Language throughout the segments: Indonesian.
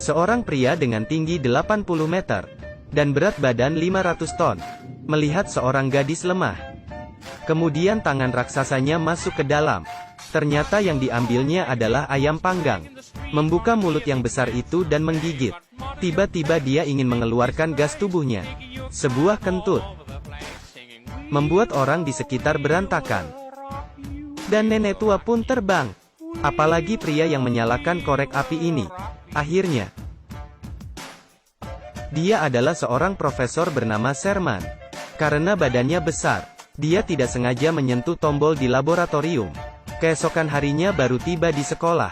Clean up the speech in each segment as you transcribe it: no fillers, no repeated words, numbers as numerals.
Seorang pria dengan tinggi 80 meter dan berat badan 500 ton, melihat seorang gadis lemah. Kemudian tangan raksasanya masuk ke dalam. Ternyata yang diambilnya adalah ayam panggang. Membuka mulut yang besar itu dan menggigit. Tiba-tiba dia ingin mengeluarkan gas tubuhnya. Sebuah kentut membuat orang di sekitar berantakan. Dan nenek tua pun terbang. Apalagi pria yang menyalakan korek api ini. Akhirnya, dia adalah seorang profesor bernama Sherman. Karena badannya besar, dia tidak sengaja menyentuh tombol di laboratorium. Keesokan harinya baru tiba di sekolah.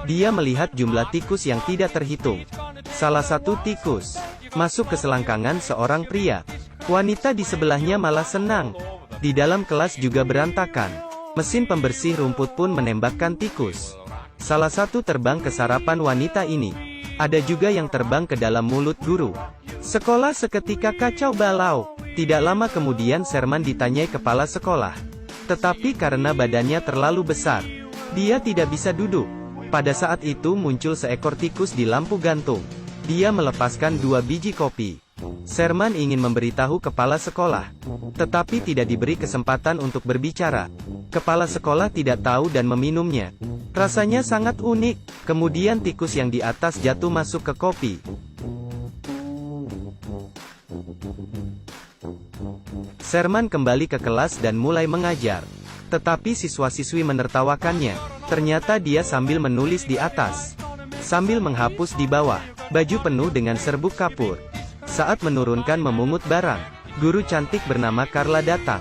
Dia melihat jumlah tikus yang tidak terhitung. Salah satu tikus masuk ke selangkangan seorang pria. Wanita di sebelahnya malah senang. Di dalam kelas juga berantakan. Mesin pembersih rumput pun menembakkan tikus. Salah satu terbang ke sarapan wanita ini. Ada juga yang terbang ke dalam mulut guru. Sekolah seketika kacau balau. Tidak lama kemudian Sherman ditanyai kepala sekolah. Tetapi karena badannya terlalu besar, dia tidak bisa duduk. Pada saat itu muncul seekor tikus di lampu gantung. Dia melepaskan 2 biji kopi. Sherman ingin memberitahu kepala sekolah, tetapi tidak diberi kesempatan untuk berbicara. Kepala sekolah tidak tahu dan meminumnya. Rasanya sangat unik. Kemudian tikus yang di atas jatuh masuk ke kopi. Sherman kembali ke kelas dan mulai mengajar. Tetapi siswa-siswi menertawakannya. Ternyata dia sambil menulis di atas, sambil menghapus di bawah. Baju penuh dengan serbuk kapur. Saat menurunkan memungut barang, guru cantik bernama Carla datang.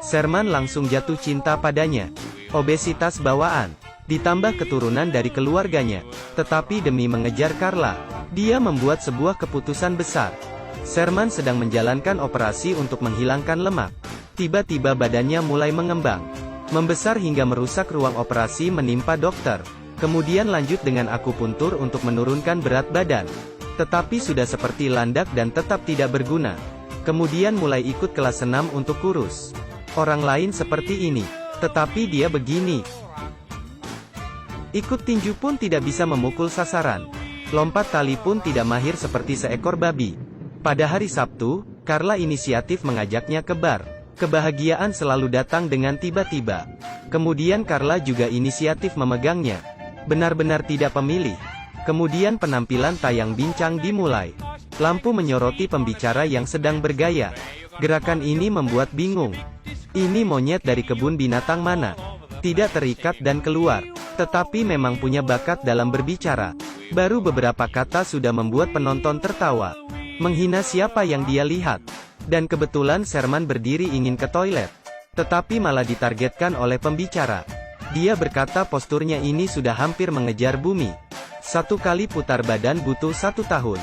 Sherman langsung jatuh cinta padanya. Obesitas bawaan, ditambah keturunan dari keluarganya. Tetapi demi mengejar Carla, dia membuat sebuah keputusan besar. Sherman sedang menjalankan operasi untuk menghilangkan lemak. Tiba-tiba badannya mulai mengembang, membesar hingga merusak ruang operasi menimpa dokter. Kemudian lanjut dengan akupuntur untuk menurunkan berat badan. Tetapi sudah seperti landak dan tetap tidak berguna. Kemudian mulai ikut kelas senam untuk kurus. Orang lain seperti ini, tetapi dia begini. Ikut tinju pun tidak bisa memukul sasaran. Lompat tali pun tidak mahir seperti seekor babi. Pada hari Sabtu, Carla inisiatif mengajaknya ke bar. Kebahagiaan selalu datang dengan tiba-tiba. Kemudian Carla juga inisiatif memegangnya. Benar-benar tidak pemilih. Kemudian penampilan tayang bincang dimulai. Lampu menyoroti pembicara yang sedang bergaya. Gerakan ini membuat bingung. Ini monyet dari kebun binatang mana? Tidak terikat dan keluar. Tetapi memang punya bakat dalam berbicara. Baru beberapa kata sudah membuat penonton tertawa. Menghina siapa yang dia lihat. Dan kebetulan Sherman berdiri ingin ke toilet. Tetapi malah ditargetkan oleh pembicara. Dia berkata posturnya ini sudah hampir mengejar bumi. 1 kali putar badan butuh 1 tahun.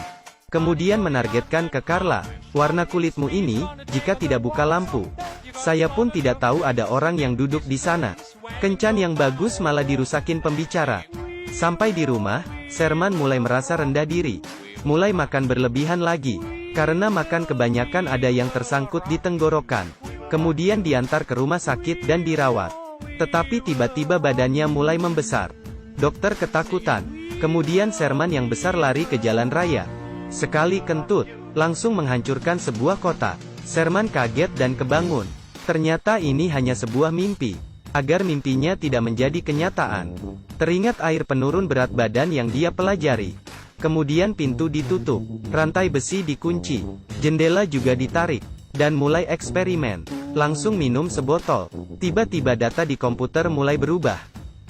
Kemudian menargetkan ke Carla, warna kulitmu ini, jika tidak buka lampu. Saya pun tidak tahu ada orang yang duduk di sana. Kencan yang bagus malah dirusakin pembicara. Sampai di rumah, Sherman mulai merasa rendah diri. Mulai makan berlebihan lagi. Karena makan kebanyakan ada yang tersangkut di tenggorokan. Kemudian diantar ke rumah sakit dan dirawat. Tetapi tiba-tiba badannya mulai membesar. Dokter ketakutan. Kemudian Sherman yang besar lari ke jalan raya. Sekali kentut, langsung menghancurkan sebuah kota. Sherman kaget dan kebangun. Ternyata ini hanya sebuah mimpi. Agar mimpinya tidak menjadi kenyataan, teringat air penurun berat badan yang dia pelajari. Kemudian pintu ditutup, rantai besi dikunci, jendela juga ditarik, dan mulai eksperimen. Langsung minum sebotol. Tiba-tiba data di komputer mulai berubah.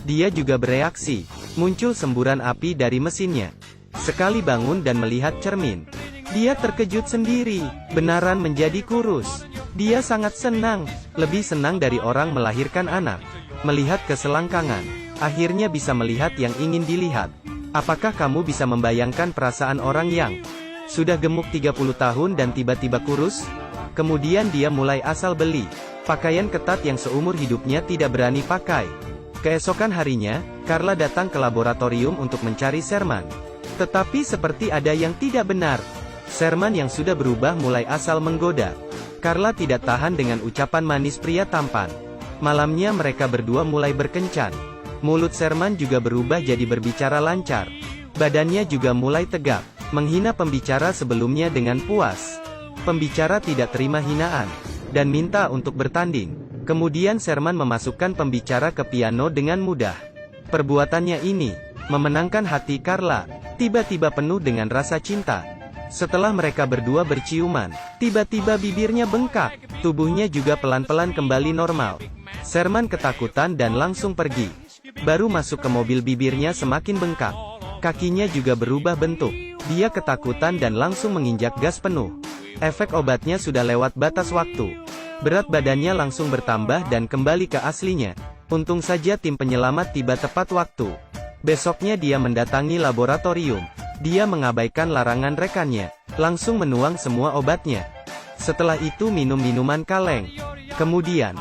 Dia juga bereaksi. Muncul semburan api dari mesinnya. Sekali bangun dan melihat cermin, dia terkejut sendiri. Benaran menjadi kurus. Dia sangat senang. Lebih senang dari orang melahirkan anak. Melihat ke selangkangan. Akhirnya bisa melihat yang ingin dilihat. Apakah kamu bisa membayangkan perasaan orang yang sudah gemuk 30 tahun dan tiba-tiba kurus? Kemudian dia mulai asal beli pakaian ketat yang seumur hidupnya tidak berani pakai. Keesokan harinya, Carla datang ke laboratorium untuk mencari Sherman. Tetapi seperti ada yang tidak benar. Sherman yang sudah berubah mulai asal menggoda. Carla tidak tahan dengan ucapan manis pria tampan. Malamnya mereka berdua mulai berkencan. Mulut Sherman juga berubah jadi berbicara lancar. Badannya juga mulai tegap, menghina pembicara sebelumnya dengan puas. Pembicara tidak terima hinaan, dan minta untuk bertanding. Kemudian Sherman memasukkan pembicara ke piano dengan mudah. Perbuatannya ini memenangkan hati Carla, tiba-tiba penuh dengan rasa cinta. Setelah mereka berdua berciuman, tiba-tiba bibirnya bengkak, tubuhnya juga pelan-pelan kembali normal. Sherman ketakutan dan langsung pergi. Baru masuk ke mobil bibirnya semakin bengkak. Kakinya juga berubah bentuk. Dia ketakutan dan langsung menginjak gas penuh. Efek obatnya sudah lewat batas waktu. Berat badannya langsung bertambah dan kembali ke aslinya. Untung saja tim penyelamat tiba tepat waktu. Besoknya dia mendatangi laboratorium. Dia mengabaikan larangan rekannya, langsung menuang semua obatnya. Setelah itu minum minuman kaleng. Kemudian,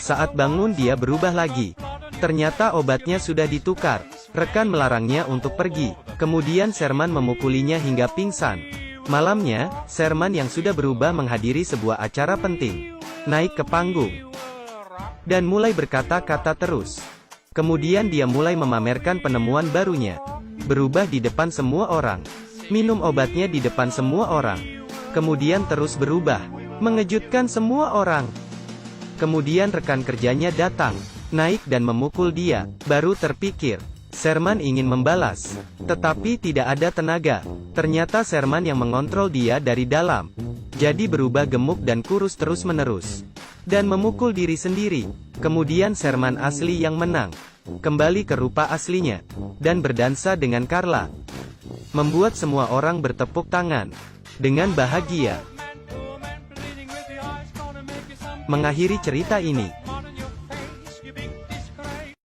saat bangun dia berubah lagi. Ternyata obatnya sudah ditukar. Rekan melarangnya untuk pergi. Kemudian Sherman memukulinya hingga pingsan. Malamnya, Sherman yang sudah berubah menghadiri sebuah acara penting. Naik ke panggung. Dan mulai berkata-kata terus. Kemudian dia mulai memamerkan penemuan barunya. Berubah di depan semua orang. Minum obatnya di depan semua orang. Kemudian terus berubah. Mengejutkan semua orang. Kemudian rekan kerjanya datang. Naik dan memukul dia. Baru terpikir. Sherman ingin membalas. Tetapi tidak ada tenaga. Ternyata Sherman yang mengontrol dia dari dalam. Jadi berubah gemuk dan kurus terus-menerus. Dan memukul diri sendiri. Kemudian Sherman asli yang menang. Kembali ke rupa aslinya. Dan berdansa dengan Carla. Membuat semua orang bertepuk tangan. Dengan bahagia. Mengakhiri cerita ini.